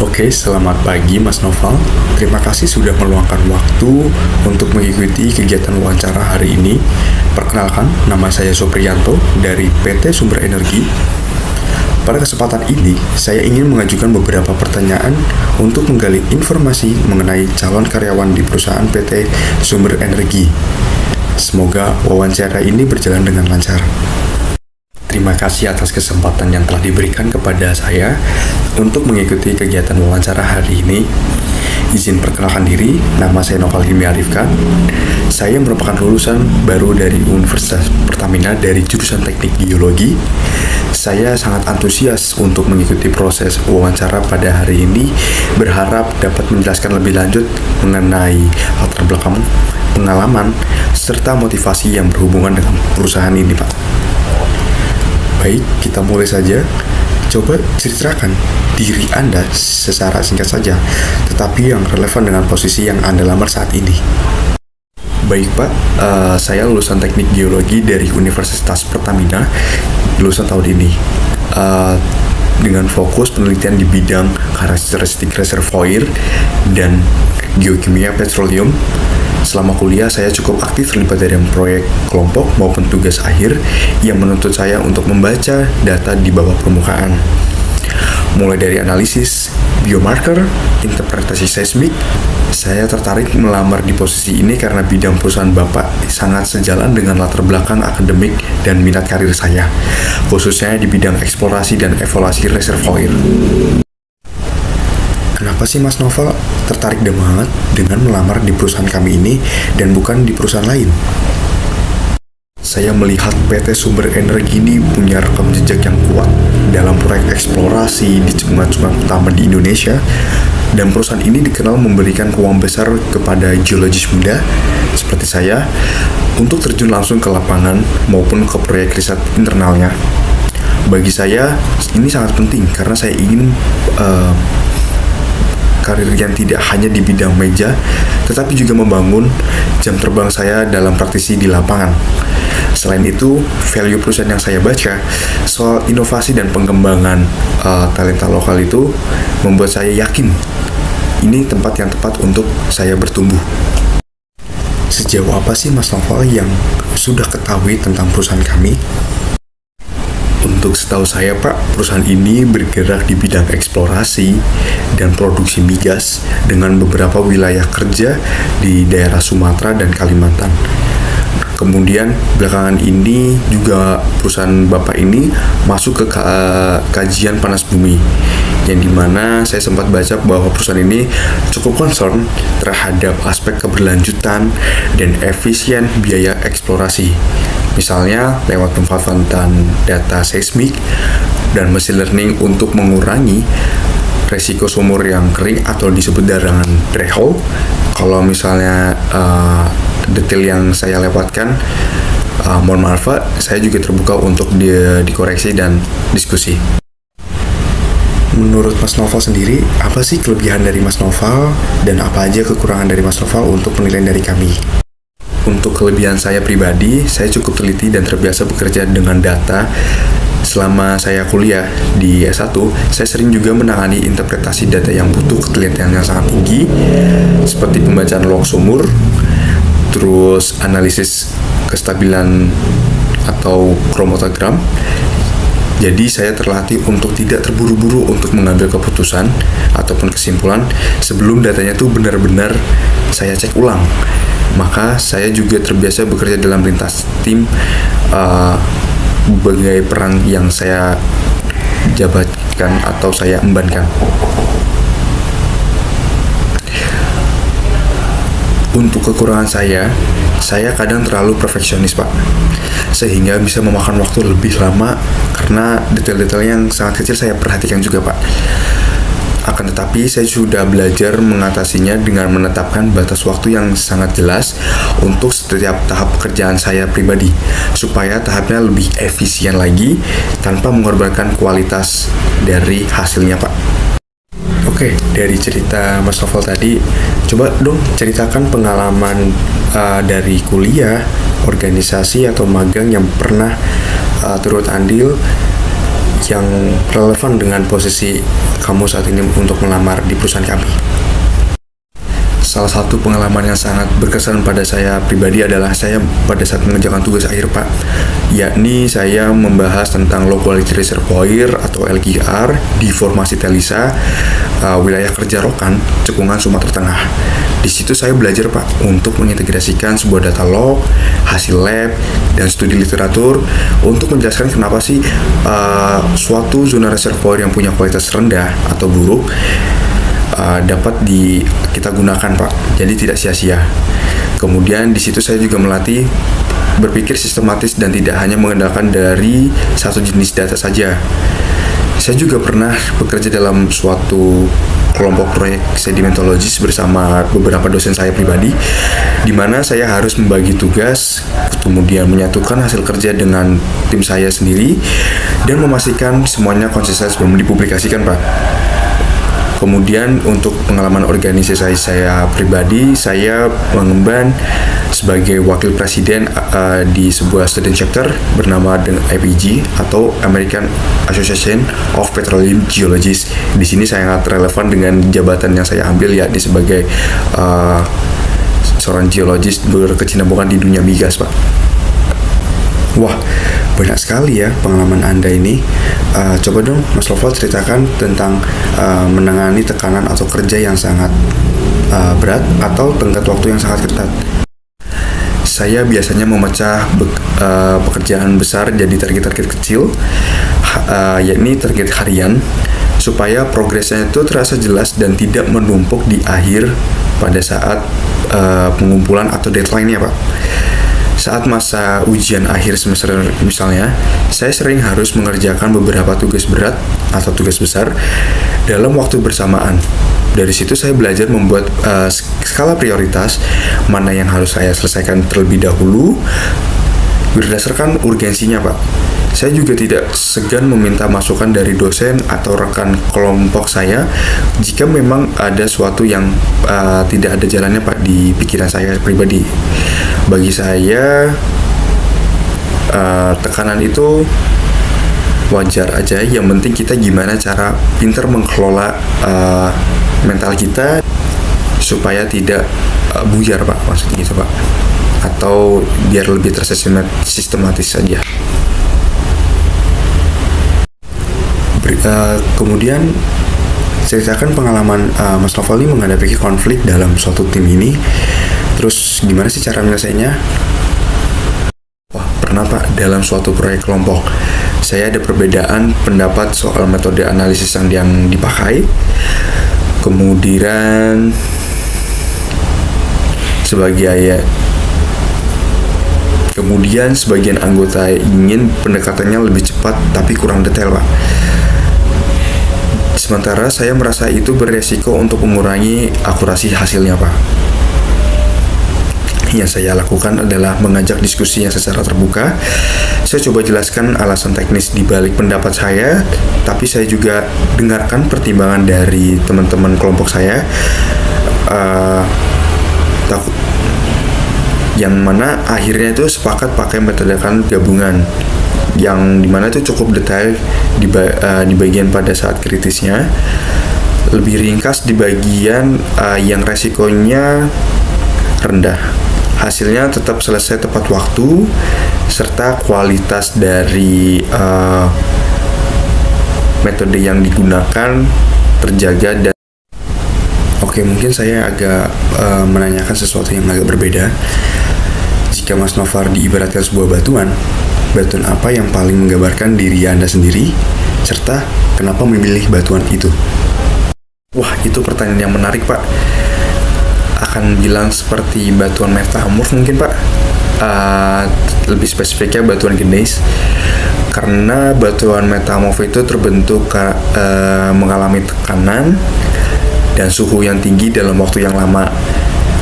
Oke, selamat pagi Mas Noval. Terima kasih sudah meluangkan waktu untuk mengikuti kegiatan wawancara hari ini. Perkenalkan, nama saya Supriyanto dari PT Sumber Energi. Pada kesempatan ini, saya ingin mengajukan beberapa pertanyaan untuk menggali informasi mengenai calon karyawan di perusahaan PT Sumber Energi. Semoga wawancara ini berjalan dengan lancar. Terima kasih atas kesempatan yang telah diberikan kepada saya untuk mengikuti kegiatan wawancara hari ini. Izin perkenalkan diri, nama saya Noval Hilmi Arifkan. Saya merupakan lulusan baru dari Universitas Pertamina dari jurusan Teknik Geologi. Saya sangat antusias untuk mengikuti proses wawancara pada hari ini, berharap dapat menjelaskan lebih lanjut mengenai latar belakang, pengalaman, serta motivasi yang berhubungan dengan perusahaan ini, Pak. Baik, kita mulai saja. Coba ceritakan diri Anda secara singkat saja, tetapi yang relevan dengan posisi yang Anda lamar saat ini. Baik Pak, saya lulusan Teknik Geologi dari Universitas Pertamina, lulusan tahun ini. Dengan fokus penelitian di bidang karakteristik reservoir dan geokimia petroleum. Selama kuliah, saya cukup aktif terlibat dalam proyek kelompok maupun tugas akhir yang menuntut saya untuk membaca data di bawah permukaan. Mulai dari analisis, biomarker, interpretasi seismik, saya tertarik melamar di posisi ini karena bidang perusahaan Bapak sangat sejalan dengan latar belakang akademik dan minat karir saya, khususnya di bidang eksplorasi dan evaluasi reservoir. Kenapa sih Mas Noval tertarik banget dengan melamar di perusahaan kami ini dan bukan di perusahaan lain? Saya melihat PT Sumber Energi ini punya rekam jejak yang kuat dalam proyek eksplorasi di cekungan-cekungan utama di Indonesia, dan perusahaan ini dikenal memberikan peluang besar kepada geologis muda seperti saya untuk terjun langsung ke lapangan maupun ke proyek riset internalnya. Bagi saya, ini sangat penting karena saya ingin karir yang tidak hanya di bidang meja, tetapi juga membangun jam terbang saya dalam praktisi di lapangan. Selain itu, value perusahaan yang saya baca soal inovasi dan pengembangan talenta lokal itu membuat saya yakin ini tempat yang tepat untuk saya bertumbuh. Sejauh apa sih Mas Noval yang sudah ketahui tentang perusahaan kami? Untuk setahu saya Pak, perusahaan ini bergerak di bidang eksplorasi dan produksi migas dengan beberapa wilayah kerja di daerah Sumatera dan Kalimantan. Kemudian belakangan ini juga perusahaan Bapak ini masuk ke kajian panas bumi, yang dimana saya sempat baca bahwa perusahaan ini cukup concern terhadap aspek keberlanjutan dan efisien biaya eksplorasi. Misalnya lewat pemanfaatan data seismik dan machine learning untuk mengurangi resiko sumur yang kering atau disebut darangan threshold. Kalau misalnya detail yang saya lewatkan, mohon maaf Pak, saya juga terbuka untuk dikoreksi dan diskusi. Menurut Mas Noval sendiri, apa sih kelebihan dari Mas Noval dan apa aja kekurangan dari Mas Noval untuk penilaian dari kami? Untuk kelebihan saya pribadi, saya cukup teliti dan terbiasa bekerja dengan data. Selama saya kuliah di S1, saya sering juga menangani interpretasi data yang butuh ketelitian yang sangat tinggi, seperti pembacaan log sumur, terus analisis kestabilan atau kromatogram. Jadi saya terlatih untuk tidak terburu-buru untuk mengambil keputusan ataupun kesimpulan sebelum datanya tuh benar-benar saya cek ulang. Maka saya juga terbiasa bekerja dalam lintas tim, berbagai peran yang saya jabatkan atau saya embankan. Untuk kekurangan saya kadang terlalu perfeksionis Pak, sehingga bisa memakan waktu lebih lama karena detail-detail yang sangat kecil saya perhatikan juga Pak. Akan tetapi saya sudah belajar mengatasinya dengan menetapkan batas waktu yang sangat jelas untuk setiap tahap pekerjaan saya pribadi, supaya tahapnya lebih efisien lagi tanpa mengorbankan kualitas dari hasilnya Pak. Oke, dari cerita Mas Noval tadi, coba dong ceritakan pengalaman dari kuliah, organisasi atau magang yang pernah turut andil yang relevan dengan posisi kamu saat ini untuk melamar di perusahaan kami. Salah satu pengalaman yang sangat berkesan pada saya pribadi adalah saya pada saat mengerjakan tugas akhir Pak, yakni saya membahas tentang Low Quality Reservoir atau LQR di Formasi Telisa, wilayah kerja Rokan, Cekungan, Sumatera Tengah. Di situ saya belajar Pak untuk mengintegrasikan sebuah data log, hasil lab, dan studi literatur untuk menjelaskan kenapa sih suatu zona reservoir yang punya kualitas rendah atau buruk dapat kita gunakan Pak, jadi tidak sia-sia. Kemudian di situ saya juga melatih berpikir sistematis dan tidak hanya mengandalkan dari satu jenis data saja. Saya juga pernah bekerja dalam suatu kelompok proyek sedimentologis bersama beberapa dosen saya pribadi, di mana saya harus membagi tugas, kemudian menyatukan hasil kerja dengan tim saya sendiri, dan memastikan semuanya konsisten sebelum dipublikasikan Pak. Kemudian untuk pengalaman organisasi saya pribadi, saya mengemban sebagai wakil presiden di sebuah student chapter bernama APG atau American Association of Petroleum Geologists. Di sini sangat relevan dengan jabatan yang saya ambil, yakni sebagai seorang geologis berkesinambungan di dunia migas Pak. Wah, banyak sekali ya pengalaman Anda ini. Coba dong Mas Loval ceritakan tentang menangani tekanan atau kerja yang sangat berat atau tenggat waktu yang sangat ketat. Saya biasanya memecah pekerjaan besar jadi target-target kecil, yakni target harian, supaya progresnya itu terasa jelas dan tidak menumpuk di akhir pada saat pengumpulan atau deadline-nya Pak. Saat masa ujian akhir semester misalnya, saya sering harus mengerjakan beberapa tugas berat atau tugas besar dalam waktu bersamaan. Dari situ saya belajar membuat skala prioritas, mana yang harus saya selesaikan terlebih dahulu, berdasarkan urgensinya Pak. Saya juga tidak segan meminta masukan dari dosen atau rekan kelompok saya jika memang ada sesuatu yang tidak ada jalannya Pak di pikiran saya pribadi. Bagi saya tekanan itu wajar aja, yang penting kita gimana cara pintar mengelola mental kita supaya tidak buyar Pak, maksudnya gitu Pak, atau biar lebih tersistematis saja. Kemudian ceritakan pengalaman Mas Novel ini menghadapi konflik dalam suatu tim ini. Terus gimana sih cara menyelesainya? Wah, pernah Pak, dalam suatu proyek kelompok saya ada perbedaan pendapat soal metode analisis yang dipakai. Kemudian sebagian anggota ingin pendekatannya lebih cepat tapi kurang detail Pak. Sementara saya merasa itu beresiko untuk mengurangi akurasi hasilnya Pak. Yang saya lakukan adalah mengajak diskusi yang secara terbuka. Saya coba jelaskan alasan teknis di balik pendapat saya, tapi saya juga dengarkan pertimbangan dari teman-teman kelompok saya, yang mana akhirnya itu sepakat pakai metode gabungan, yang dimana itu cukup detail di bagian pada saat kritisnya, lebih ringkas di bagian yang resikonya rendah. Hasilnya tetap selesai tepat waktu, serta kualitas dari metode yang digunakan terjaga. Dan oke, mungkin saya agak menanyakan sesuatu yang agak berbeda. Jika Mas Novar diibaratkan sebuah batuan apa yang paling menggambarkan diri Anda sendiri, serta kenapa memilih batuan itu? Wah, itu pertanyaan yang menarik Pak. Akan bilang seperti batuan metamorf mungkin Pak, lebih spesifiknya batuan gneiss, karena batuan metamorf itu terbentuk mengalami tekanan dan suhu yang tinggi dalam waktu yang lama,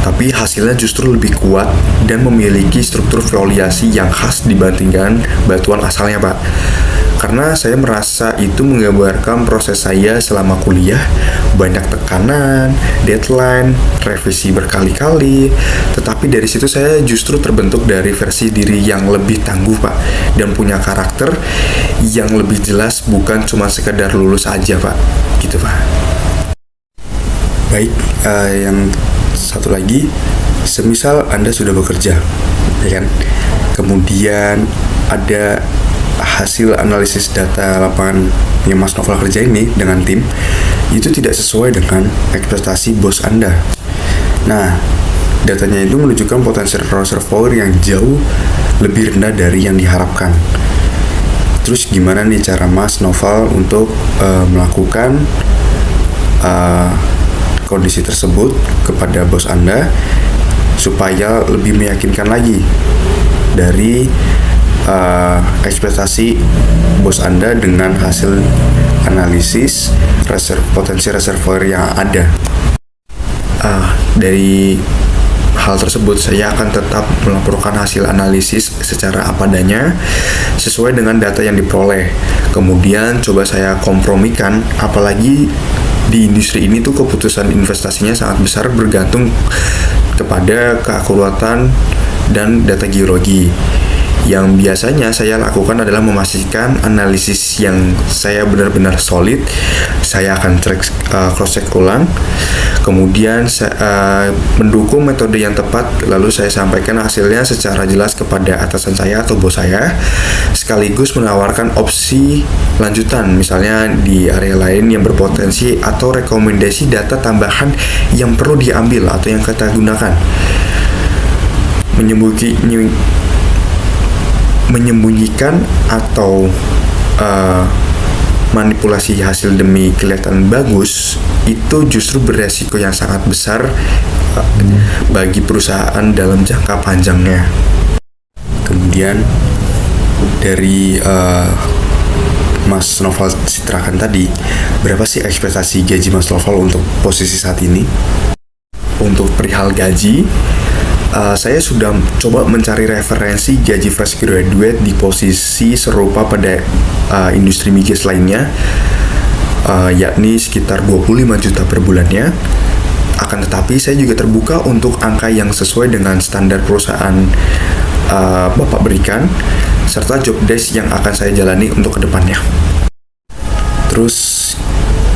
tapi hasilnya justru lebih kuat dan memiliki struktur foliasi yang khas dibandingkan batuan asalnya Pak. karena saya merasa itu menggambarkan proses saya selama kuliah, banyak tekanan, deadline, revisi berkali-kali, tetapi dari situ saya justru terbentuk dari versi diri yang lebih tangguh, Pak, dan punya karakter yang lebih jelas, bukan cuma sekedar lulus aja, Pak, gitu, Pak. Baik, yang satu lagi, semisal Anda sudah bekerja, ya kan? Kemudian ada hasil analisis data lapangan yang Mas Novel kerjain nih dengan tim, itu tidak sesuai dengan ekspektasi bos Anda. Nah, datanya itu menunjukkan potensi reservoir yang jauh lebih rendah dari yang diharapkan. Terus gimana nih cara Mas Novel untuk melakukan kondisi tersebut kepada bos Anda supaya lebih meyakinkan lagi dari ekspektasi bos Anda dengan hasil analisis potensi reservoir yang ada. Dari hal tersebut, saya akan tetap melaporkan hasil analisis secara apa adanya sesuai dengan data yang diperoleh. Kemudian coba saya kompromikan, apalagi di industri ini tuh keputusan investasinya sangat besar bergantung kepada keakuratan dan data geologi. Yang biasanya saya lakukan adalah memastikan analisis yang saya benar-benar solid. Saya akan cross-check ulang, kemudian mendukung metode yang tepat, lalu saya sampaikan hasilnya secara jelas kepada atasan saya atau bos saya, sekaligus menawarkan opsi lanjutan, misalnya di area lain yang berpotensi, atau rekomendasi data tambahan yang perlu diambil atau yang kita gunakan. Menyembunyikan atau manipulasi hasil demi kelihatan bagus itu justru beresiko yang sangat besar bagi perusahaan dalam jangka panjangnya. Kemudian dari Mas Novel citrakan tadi, berapa sih ekspektasi gaji Mas Novel untuk posisi saat ini? Untuk perihal gaji, saya sudah coba mencari referensi gaji fresh graduate di posisi serupa pada industri migas lainnya, yakni sekitar 25 juta per bulannya. Akan tetapi saya juga terbuka untuk angka yang sesuai dengan standar perusahaan Bapak berikan, serta job desk yang akan saya jalani untuk kedepannya. Terus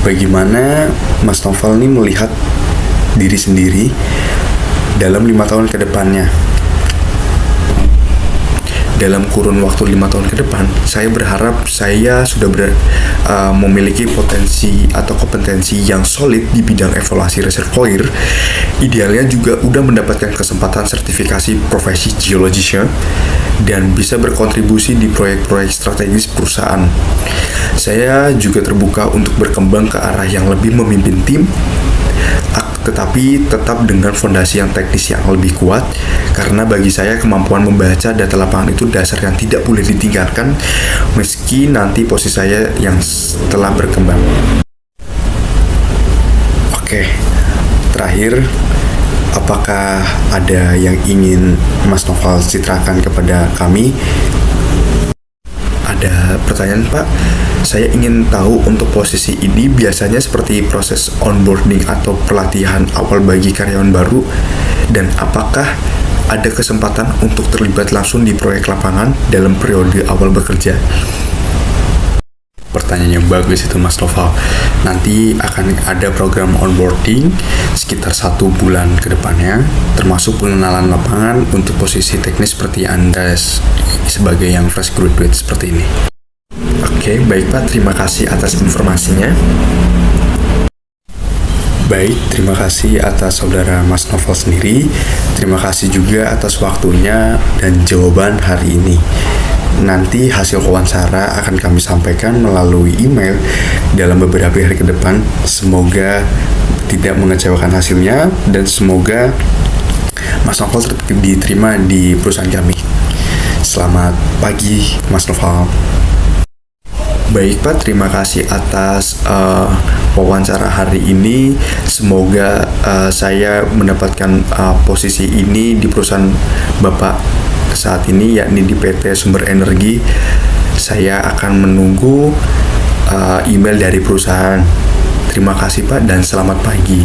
bagaimana Mas Novel ini melihat diri sendiri dalam 5 tahun ke depannya? Dalam kurun waktu 5 tahun ke depan, saya berharap saya sudah memiliki potensi atau kompetensi yang solid di bidang evaluasi reservoir. Idealnya juga udah mendapatkan kesempatan sertifikasi profesi geologisnya dan bisa berkontribusi di proyek-proyek strategis perusahaan. Saya juga terbuka untuk berkembang ke arah yang lebih memimpin tim, tetapi tetap dengan fondasi yang teknis yang lebih kuat, karena bagi saya kemampuan membaca data lapangan itu dasar yang tidak boleh ditinggalkan meski nanti posisi saya yang telah berkembang. Oke, terakhir, apakah ada yang ingin Mas Novel citrakan kepada kami? Ada pertanyaan, Pak. Saya ingin tahu untuk posisi ini biasanya seperti proses onboarding atau pelatihan awal bagi karyawan baru, dan apakah ada kesempatan untuk terlibat langsung di proyek lapangan dalam periode awal bekerja? Pertanyaan yang bagus itu, Mas Novel. Nanti akan ada program onboarding sekitar 1 bulan ke depannya, termasuk pengenalan lapangan untuk posisi teknis seperti Anda sebagai yang fresh graduate seperti ini. Oke, baik Pak, terima kasih atas informasinya. Baik, terima kasih atas saudara Mas Novel sendiri. Terima kasih juga atas waktunya dan jawaban hari ini. Nanti hasil wawancara akan kami sampaikan melalui email dalam beberapa hari ke depan. Semoga tidak mengecewakan hasilnya dan semoga Mas Novel diterima di perusahaan kami. Selamat pagi, Mas Novel. Baik Pak, terima kasih atas wawancara hari ini. Semoga saya mendapatkan posisi ini di perusahaan Bapak saat ini, yakni di PT Sumber Energi. Saya akan menunggu email dari perusahaan. Terima kasih Pak dan selamat pagi.